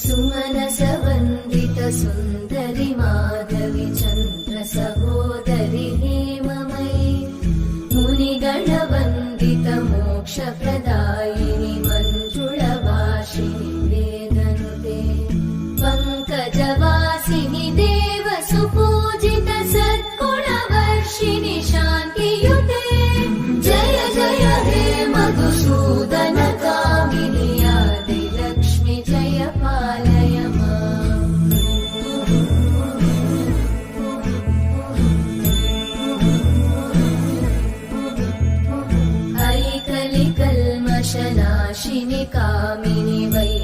सुमनसवन्दित सुन्दरि माधवि चन्द्र सहोदरि हेममयि मुनिगणवन्दित मोक्षप्रदायिनि मञ्जुळभाषिणि वेदनुते पङ्कजवासिनि देव सुपूजित सद्गुणवर्षिणि शान्तियुते जय जय हे मधुसूदन कामिनि आदिलक्ष्मि जय पालय माम्। ऐकलिकल्मषनाशिनि कामिनि वै